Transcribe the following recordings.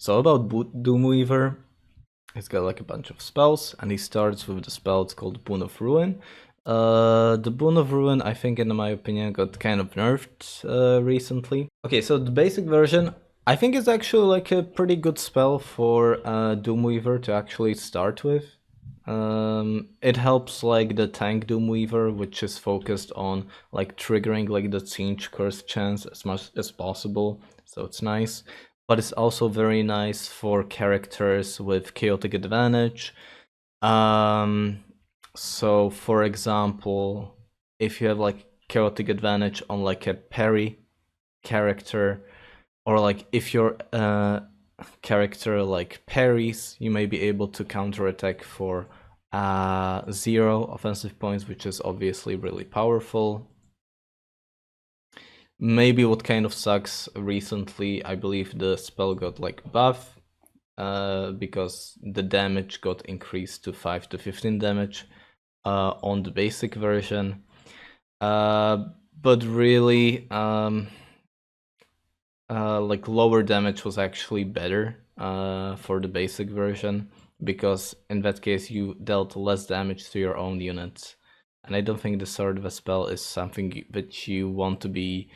So about Doomweaver, he's got like a bunch of spells, and he starts with the spell, it's called Boon of Ruin. The Boon of Ruin, I think, in my opinion, got kind of nerfed recently. Okay, so the basic version, I think, is actually like a pretty good spell for Doomweaver to actually start with. It helps like the tank Doomweaver, which is focused on like triggering like the Siege Curse chance as much as possible, so it's nice. But it's also very nice for characters with chaotic advantage. So for example, if you have like chaotic advantage on like a parry character, or like if your character like parries, you may be able to counterattack for 0 offensive points, which is obviously really powerful. Maybe what kind of sucks recently, I believe the spell got like buff because the damage got increased to 5 to 15 damage on the basic version. But really, like lower damage was actually better for the basic version, because in that case you dealt less damage to your own units, and I don't think the sort of a spell is something that you want to be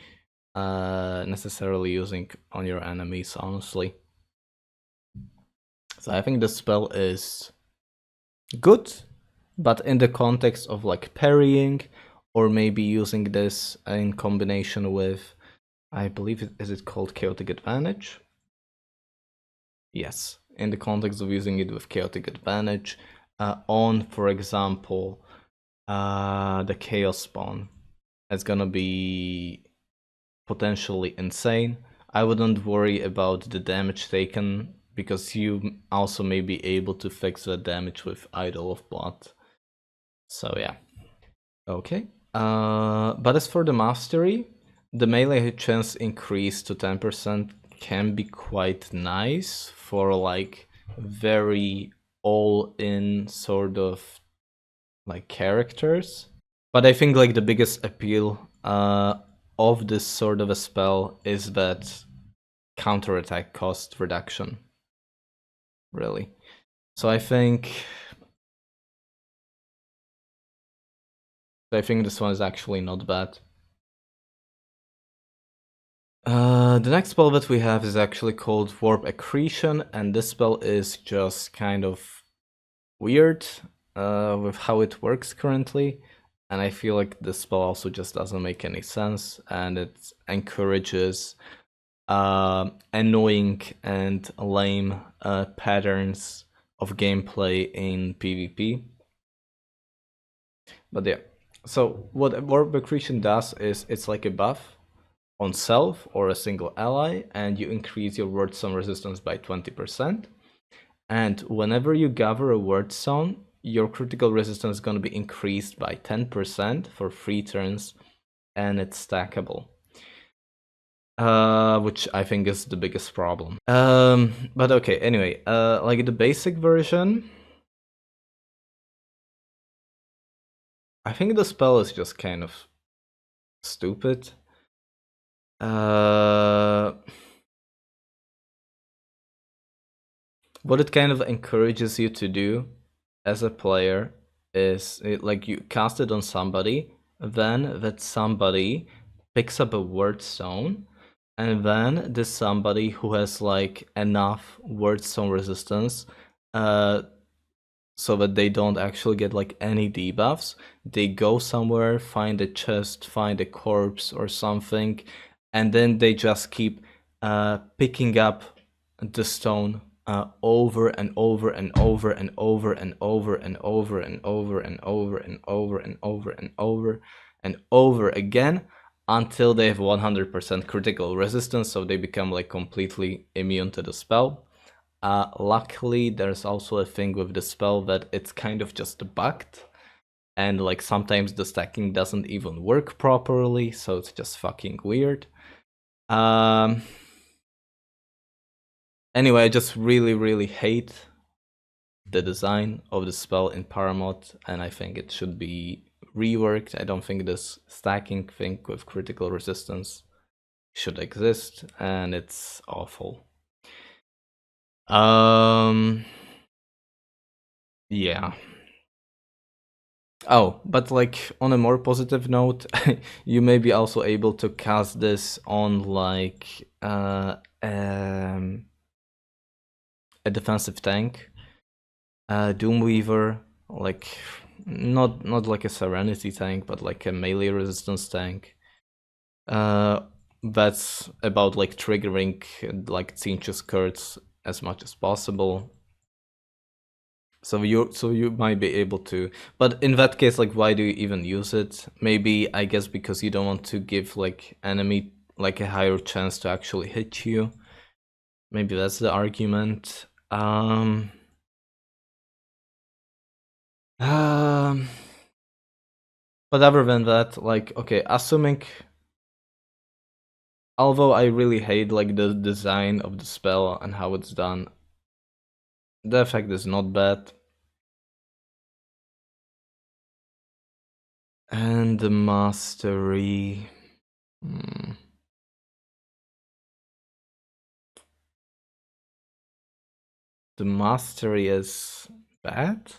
necessarily using on your enemies, honestly. So I think the spell is good, but in the context of like parrying, or maybe using this in combination with, I believe is it called Chaotic Advantage? Yes, in the context of using it with Chaotic Advantage on, for example, the Chaos Spawn, it's gonna be potentially insane. I wouldn't worry about the damage taken, because you also may be able to fix that damage with Idol of Blood. So yeah. Okay. But as for the mastery, the melee hit chance increase to 10% can be quite nice for like very all-in sort of like characters. But I think like the biggest appeal of this sort of a spell is that counterattack cost reduction, really. So I think this one is actually not bad. The next spell that we have is actually called Warp Accretion, and this spell is just kind of weird with how it works currently, and I feel like this spell also just doesn't make any sense, and it encourages annoying and lame patterns of gameplay in PvP. But yeah, so what Warp Accretion does is it's like a buff on self or a single ally, and you increase your word zone resistance by 20%. And whenever you gather a word zone, your critical resistance is going to be increased by 10% for 3 turns, and it's stackable. Which I think is the biggest problem. But okay, anyway, like the basic version, I think the spell is just kind of stupid. What it kind of encourages you to do as a player is like you cast it on somebody, then that somebody picks up a word zone, and then this somebody who has like enough word zone resistance so that they don't actually get like any debuffs, they go somewhere, find a chest, find a corpse or something, and then they just keep picking up the stone over and over and over and over and over and over and over and over and over and over and over and over again until they have 100% critical resistance, so they become like completely immune to the spell. Luckily, there's also a thing with the spell that it's kind of just bugged, and like sometimes the stacking doesn't even work properly, so it's just fucking weird. Anyway, I just really hate the design of the spell in Paramod, and I think it should be reworked. I don't think this stacking thing with critical resistance should exist, and it's awful. Yeah. Oh, but like on a more positive note, you may be also able to cast this on like a defensive tank, Doomweaver, like not like a Serenity tank, but like a melee resistance tank. That's about like triggering like Tzeentch's curse as much as possible. So you might be able to, but in that case, like, why do you even use it? Maybe, I guess, because you don't want to give like enemy like a higher chance to actually hit you. Maybe that's the argument. Um, but other than that, like, okay, assuming, although I really hate like the design of the spell and how it's done, the effect is not bad. And the mastery. The mastery is bad?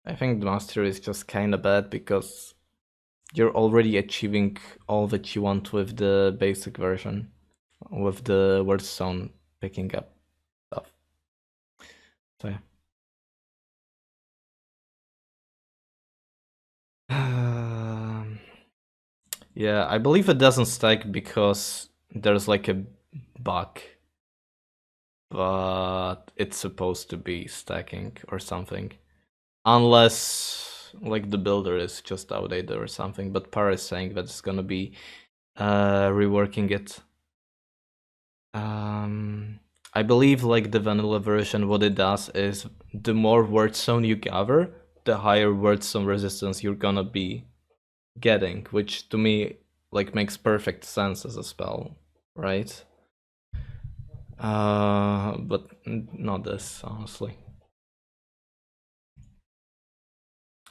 I think the mastery is just kinda bad because you're already achieving all that you want with the basic version, with the wordstone picking up stuff. So yeah. Yeah, I believe it doesn't stack because there's like a bug, but it's supposed to be stacking or something. Unless like the builder is just outdated or something, but Para is saying that it's gonna be reworking it. I believe like the vanilla version, what it does is the more wordstone you gather, the higher wordstone resistance you're gonna be getting, which to me like makes perfect sense as a spell, right? But not this, honestly.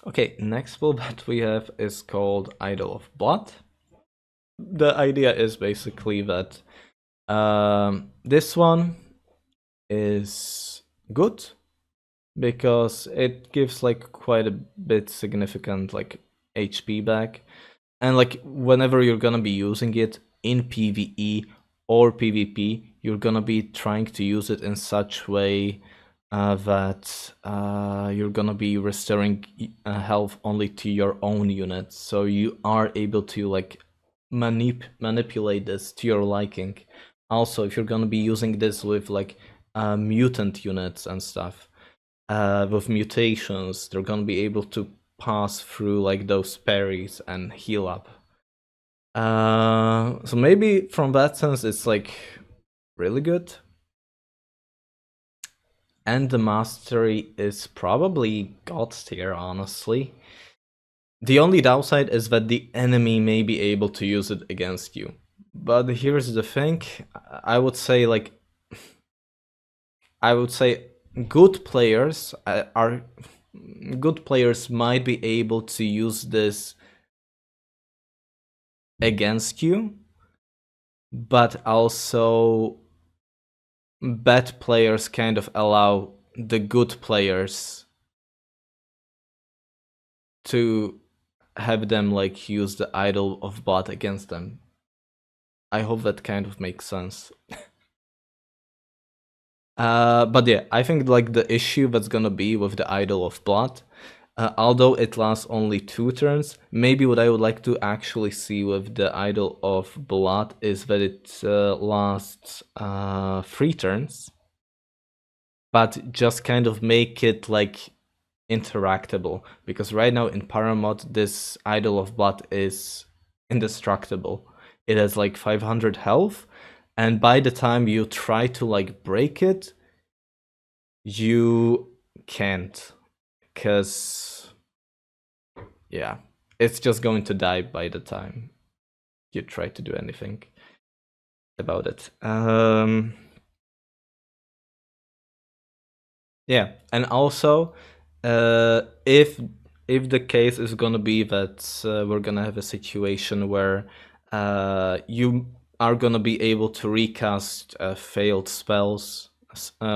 Okay, next spell that we have is called Idol of Blood. The idea is basically that this one is good because it gives like quite a bit significant like HP back, and like whenever you're gonna be using it in PvE or PvP, you're gonna be trying to use it in such way that you're gonna be restoring health only to your own units, so you are able to like manipulate this to your liking. Also, if you're gonna be using this with like mutant units and stuff, with mutations, they're gonna be able to pass through like those parries and heal up. So maybe from that sense, it's like really good. And the mastery is probably God tier, honestly. The only downside is that the enemy may be able to use it against you. But here's the thing, I would say like good players might be able to use this against you, but also bad players kind of allow the good players to have them like use the Idol of Blood against them. I hope that kind of makes sense. But yeah, I think like the issue that's gonna be with the Idol of Blood, although it lasts only 2 turns, maybe what I would like to actually see with the Idol of Blood is that it lasts 3 turns, but just kind of make it like interactable, because right now in Paramod this Idol of Blood is indestructible. It has like 500 health, and by the time you try to like break it, you can't, because yeah, it's just going to die by the time you try to do anything about it. Yeah, and also if the case is gonna be that we're gonna have a situation where You are gonna be able to recast failed spells,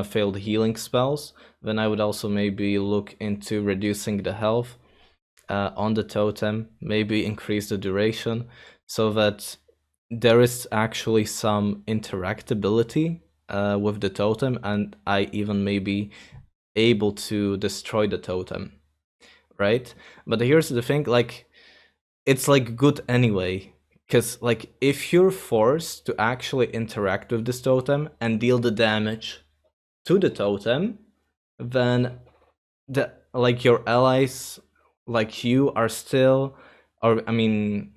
failed healing spells. Then I would also maybe look into reducing the health on the totem, maybe increase the duration, so that there is actually some interactability with the totem, and I even may be able to destroy the totem, right? But here's the thing, like, it's like good anyway, because like if you're forced to actually interact with this totem and deal the damage to the totem, then the like your allies like you are still, or I mean,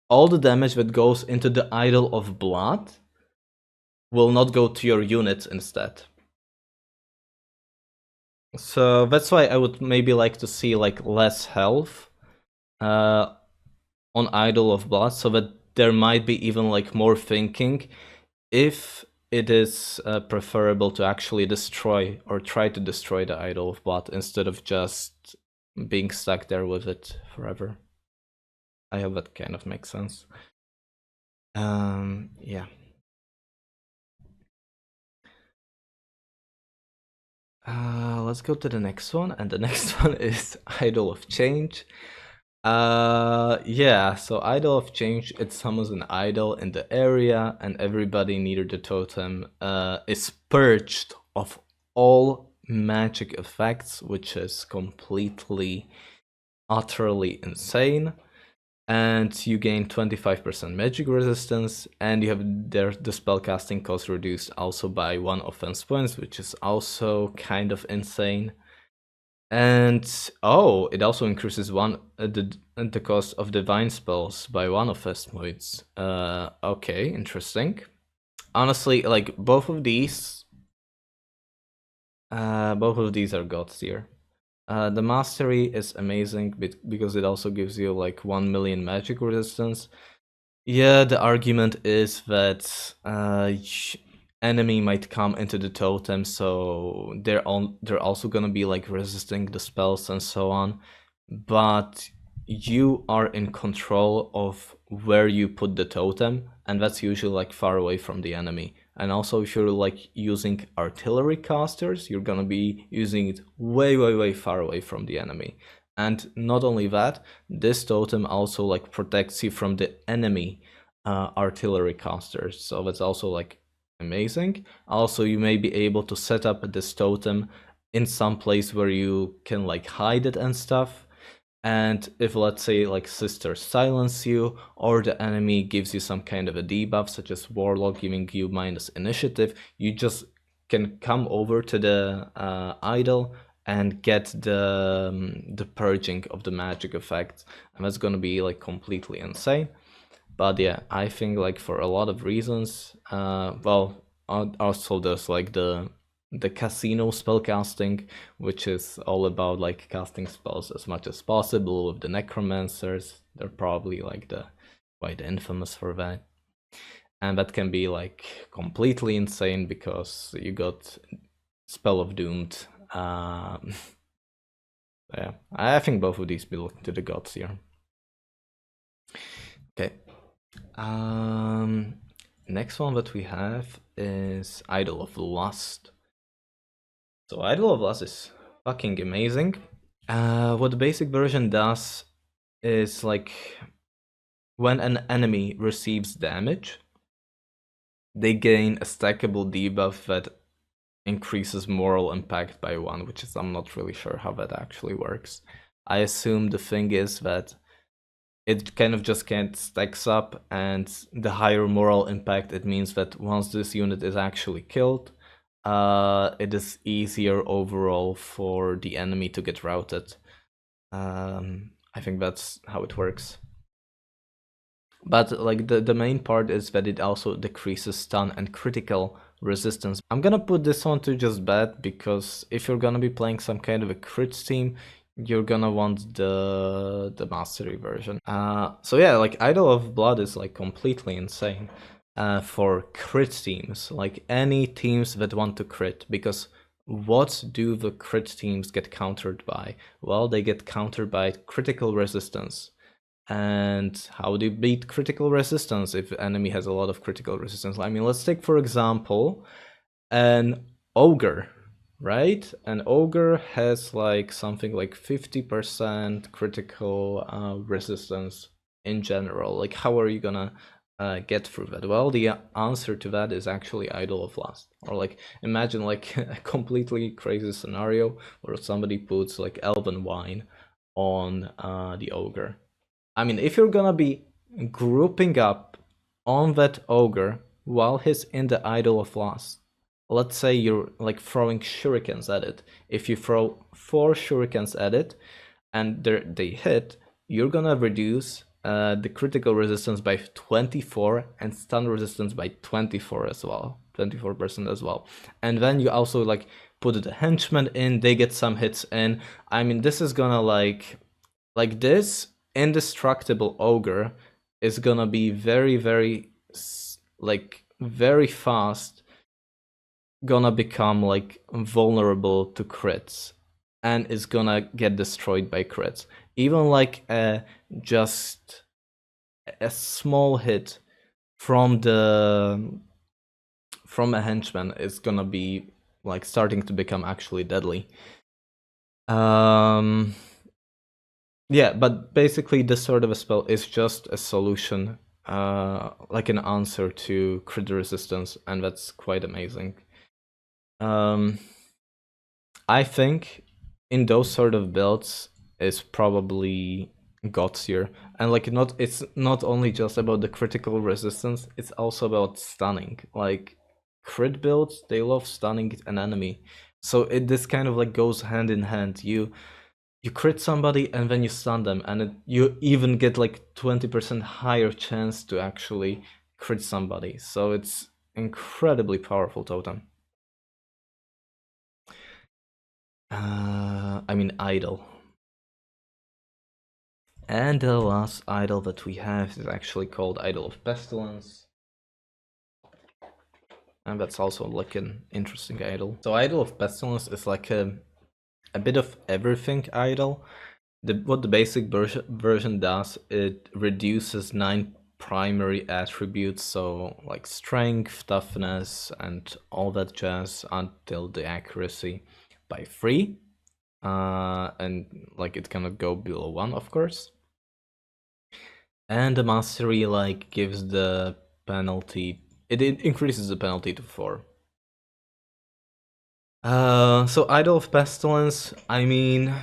all the damage that goes into the Idol of Blood will not go to your units instead. So that's why I would maybe like to see like less health on Idol of Blood, so that there might be even like more thinking if it is preferable to actually destroy or try to destroy the Idol of Blood instead of just being stuck there with it forever. I hope that kind of makes sense. Yeah. Let's go to the next one, and the next one is Idol of Change. Yeah, so Idol of Change, it summons an idol in the area, and everybody near the totem is purged of all magic effects, which is completely, utterly insane. And you gain 25% magic resistance, and you have the spellcasting cost reduced also by 1 offense points, which is also kind of insane. And oh, it also increases the cost of divine spells by 1 offense points. Okay, interesting. Honestly, like both of these are god tier. The mastery is amazing because it also gives you like 1 million magic resistance. Yeah, the argument is that enemy might come into the totem, so they're also gonna be like resisting the spells and so on. But you are in control of where you put the totem, and that's usually like far away from the enemy. And also, if you're like using artillery casters, you're gonna be using it way, way, way far away from the enemy. And not only that, this totem also like protects you from the enemy artillery casters. So that's also like amazing. Also, you may be able to set up this totem in some place where you can like hide it and stuff. And if, let's say, like sisters silence you, or the enemy gives you some kind of a debuff, such as Warlock giving you minus initiative, you just can come over to the idol and get the purging of the magic effects, and that's gonna be like completely insane. But yeah, I think like for a lot of reasons, well, also there's like the casino spellcasting, which is all about like casting spells as much as possible with the necromancers. They're probably like the quite infamous for that. And that can be like completely insane because you got Spell of Doomed. Yeah, I think both of these belong to the gods here. Okay. Next one that we have is Idol of Lust. So Idol of Lust is fucking amazing. What the basic version does is like when an enemy receives damage, they gain a stackable debuff that increases moral impact by 1, which is, I'm not really sure how that actually works. I assume the thing is that it kind of just can't stacks up, and the higher moral impact, it means that once this unit is actually killed, it is easier overall for the enemy to get routed. I think that's how it works. But like the main part is that it also decreases stun and critical resistance. I'm gonna put this one to just bad, because if you're gonna be playing some kind of a crit team, you're gonna want the mastery version. So yeah, like Idol of Blood is like completely insane for crit teams, like any teams that want to crit, because what do the crit teams get countered by? Well, they get countered by critical resistance. And how do you beat critical resistance if enemy has a lot of critical resistance? I mean, let's take for example an ogre, right? An ogre has like something like 50% critical resistance in general. Like, how are you gonna get through that? Well, the answer to that is actually Idol of Lust. Or like, imagine like a completely crazy scenario where somebody puts like elven wine on the ogre. I mean, if you're gonna be grouping up on that ogre while he's in the Idol of Lust, let's say you're like throwing shurikens at it. If you throw 4 shurikens at it and they hit, you're gonna reduce the critical resistance by 24 and stun resistance by 24 as well, 24% as well. And then you also like put the henchmen in, they get some hits in. I mean, this is gonna like this indestructible ogre is gonna be very like very fast gonna become like vulnerable to crits and is gonna get destroyed by crits. Even like just a small hit from a henchman is gonna be like starting to become actually deadly. Yeah, but basically this sort of a spell is just a solution, like an answer to crit resistance, and that's quite amazing. I think in those sort of builds is probably god tier, and like it's not only just about the critical resistance, it's also about stunning. Like crit builds, they love stunning an enemy, so this kind of like goes hand in hand. You crit somebody and then you stun them, and you even get like 20% higher chance to actually crit somebody. So it's incredibly powerful totem. I mean idol. And the last idol that we have is actually called Idol of Pestilence. And that's also like an interesting idol. So Idol of Pestilence is like a bit of everything idol. What the basic version does, it reduces 9 primary attributes, so like strength, toughness, and all that jazz until the accuracy by 3. And like it cannot go below 1, of course. And the mastery like gives the penalty, it increases the penalty to 4. So Idol of Pestilence, I mean,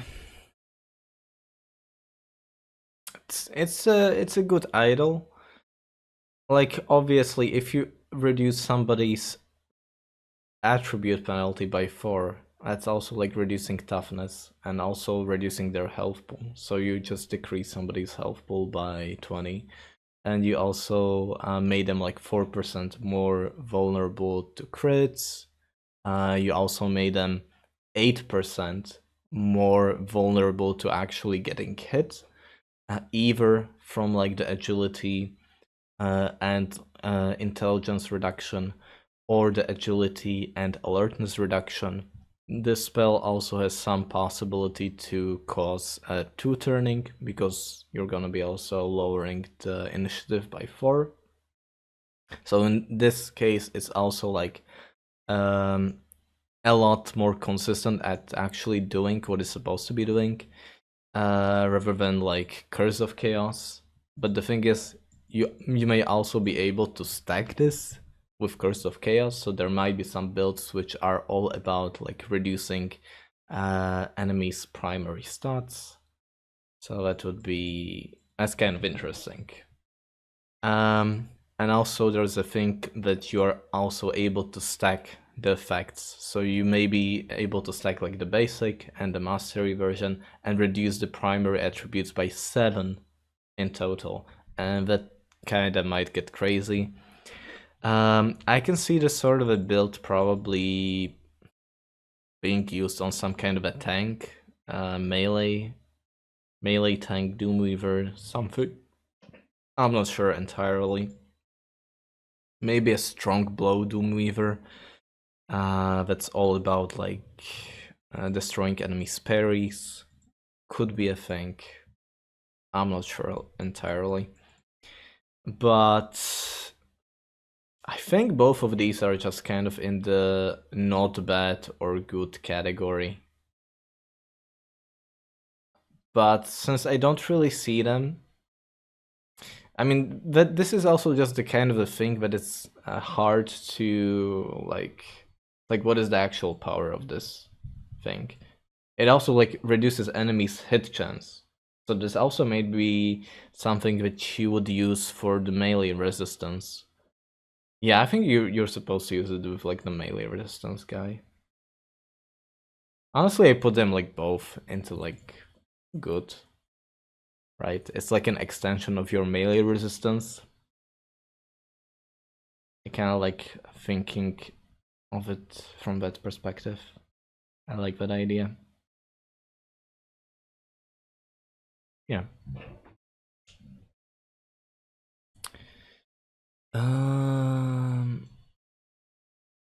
it's a good idol. Like obviously, if you reduce somebody's attribute penalty by 4, that's also like reducing toughness and also reducing their health pool. So you just decrease somebody's health pool by 20. And you also made them like 4% more vulnerable to crits. You also made them 8% more vulnerable to actually getting hit, either from like the agility and intelligence reduction, or the agility and alertness reduction. This spell also has some possibility to cause 2-turning, because you're gonna be also lowering the initiative by 4. So in this case, it's also like a lot more consistent at actually doing what it's supposed to be doing, rather than like Curse of Chaos. But the thing is, you may also be able to stack this with Curse of Chaos, so there might be some builds which are all about like reducing enemies' primary stats. So that's kind of interesting. And also there's a thing that you are also able to stack the effects. So you may be able to stack like the basic and the mastery version and reduce the primary attributes by 7 in total. And that kind of might get crazy. I can see this sort of a build probably being used on some kind of a tank, melee tank, Doomweaver, something. I'm not sure entirely. Maybe a strong blow Doomweaver. That's all about like destroying enemies' parries. Could be a thing. I'm not sure entirely. But I think both of these are just kind of in the not bad or good category. But since I don't really see them, I mean, that this is also just the kind of the thing that it's hard to like what is the actual power of this thing? It also like reduces enemies' hit chance. So this also may be something that you would use for the melee resistance. Yeah, I think you're supposed to use it with like the melee resistance guy. Honestly, I put them like both into like good. Right? It's like an extension of your melee resistance. I kind of like thinking of it from that perspective. I like that idea. Yeah.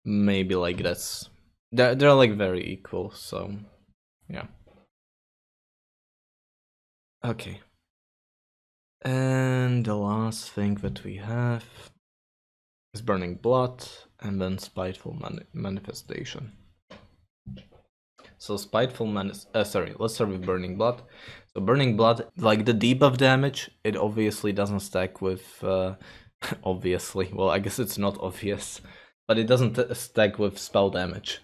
Maybe like that's they're like very equal, so yeah. Okay. And the last thing that we have is Burning Blood and then Spiteful Manifestation. So sorry, let's start with Burning Blood. So Burning Blood, like the debuff damage, it obviously doesn't stack with obviously. Well, I guess it's not obvious, but it doesn't stack with spell damage.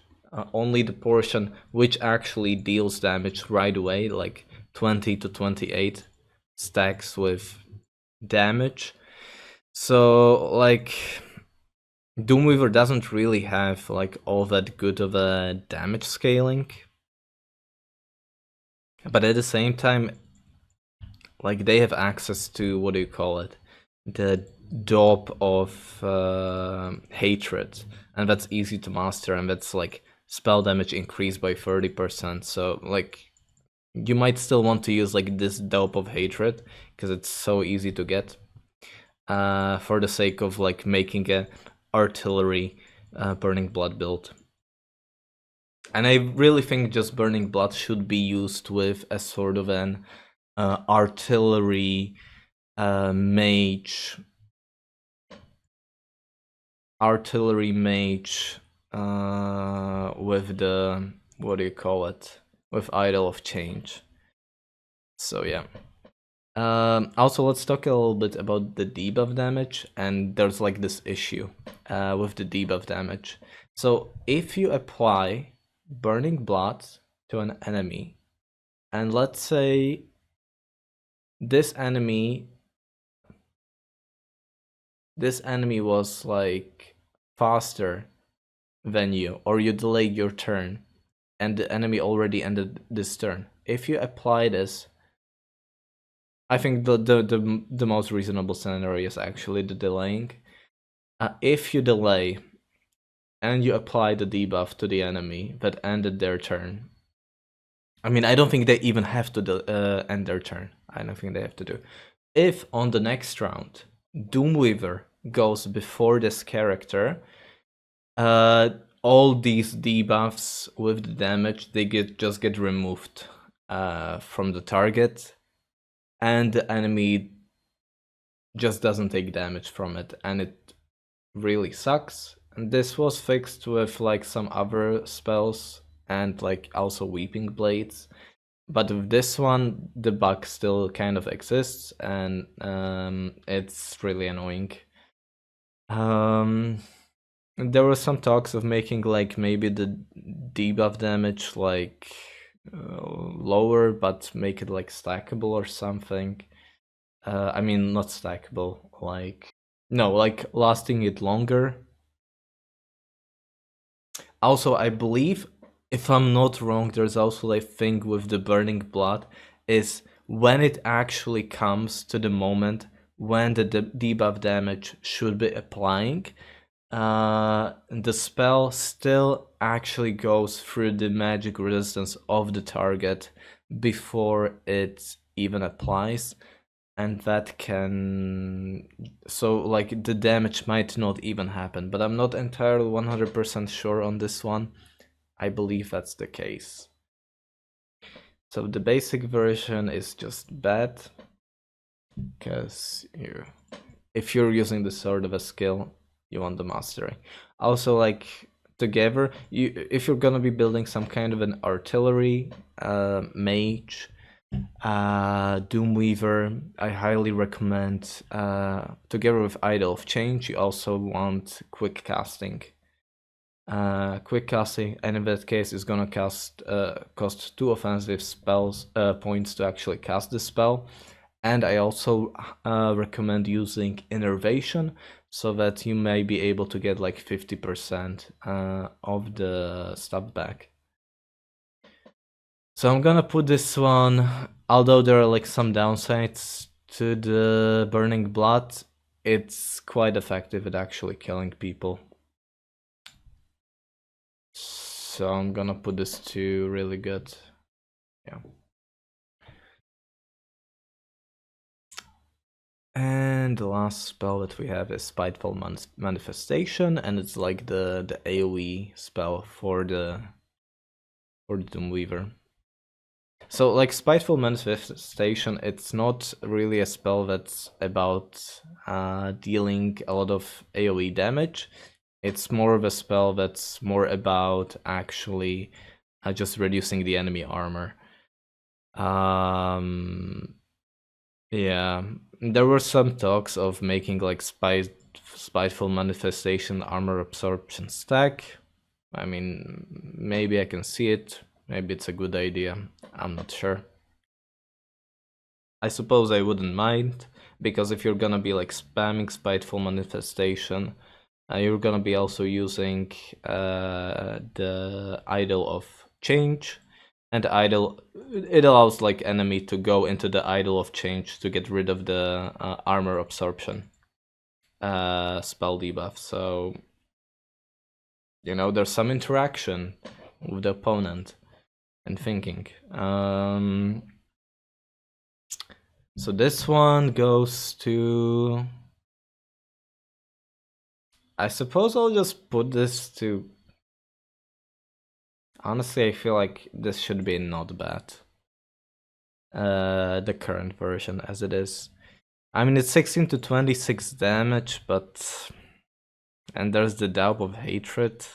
Only the portion which actually deals damage right away, like 20 to 28, stacks with damage. So like Doomweaver doesn't really have like all that good of a damage scaling. But at the same time, like they have access to what do you call it, the dope of hatred, and that's easy to master, and that's like spell damage increased by 30%. So like you might still want to use like this dope of hatred because it's so easy to get, for the sake of like making a artillery burning blood build. And I really think just burning blood should be used with a sort of an artillery mage with the what do you call it, with Idol of Change. So yeah. Also, let's talk a little bit about the debuff damage, and there's like this issue with the debuff damage. So if you apply Burning Blood to an enemy, and let's say this enemy was like faster than you, or you delay your turn, and the enemy already ended this turn. If you apply this, I think the most reasonable scenario is actually the delaying. If you delay and you apply the debuff to the enemy that ended their turn, I mean, I don't think they even have to end their turn. I don't think they have to do. If on the next round Doomweaver goes before this character, all these debuffs with the damage they just get removed from the target, and the enemy just doesn't take damage from it, and it really sucks. And this was fixed with like some other spells and like also Weeping Blades. But with this one, the bug still kind of exists, and it's really annoying. There were some talks of making like maybe the debuff damage like lower, but make it like stackable or something. I mean, not stackable, like no, like lasting it longer. Also, I believe, if I'm not wrong, there's also a thing with the Burning Blood is when it actually comes to the moment when the debuff damage should be applying, the spell still actually goes through the magic resistance of the target before it even applies, and that can, so like the damage might not even happen, but I'm not entirely 100% sure on this one. I believe that's the case. So the basic version is just bad. because if you're using this sort of a skill, you want the mastery. Also, like together, if you're gonna be building some kind of an artillery mage, Doomweaver, I highly recommend. Together with Idol of Change, you also want quick casting. Quick casting, and in that case, is gonna cost 2 offensive spells points to actually cast this spell. And I also recommend using Innervation, so that you may be able to get like 50% of the stuff back. So I'm gonna put this one, although there are like some downsides to the Burning Blood, it's quite effective at actually killing people. So I'm gonna put this to really good. Yeah. And the last spell that we have is Spiteful Manifestation, and it's like the AoE spell for the Doomweaver. So like Spiteful Manifestation, it's not really a spell that's about dealing a lot of AoE damage. It's more of a spell that's more about actually just reducing the enemy armor. Yeah, there were some talks of making like Spiteful Manifestation armor absorption stack. I mean, maybe I can see it. Maybe it's a good idea. I'm not sure. I suppose I wouldn't mind, because if you're gonna be like spamming Spiteful Manifestation, you're gonna be also using the Idol of Change, and Idol, it allows like enemy to go into the Idol of Change to get rid of the armor absorption spell debuff. So there's some interaction with the opponent and thinking. So this one goes to, I suppose I'll just put this to, honestly I feel like this should be not bad. The current version as it is. I mean, it's 16 to 26 damage, but, and there's the Dab of Hatred.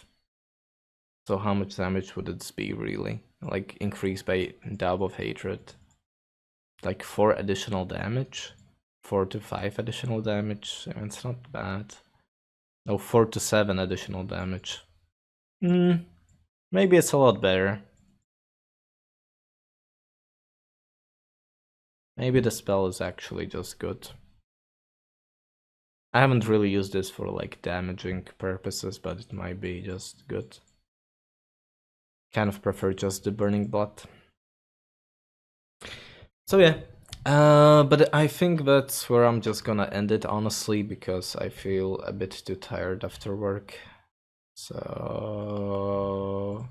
So how much damage would it be really? Like increased by Dab of Hatred. Like 4 additional damage? 4 to 5 additional damage? It's not bad. No, 4 to 7 additional damage. Maybe it's a lot better. Maybe the spell is actually just good. I haven't really used this for like damaging purposes, but it might be just good. Kind of prefer just the Burning Blood. So yeah, but I think that's where I'm just gonna end it, honestly, because I feel a bit too tired after work. So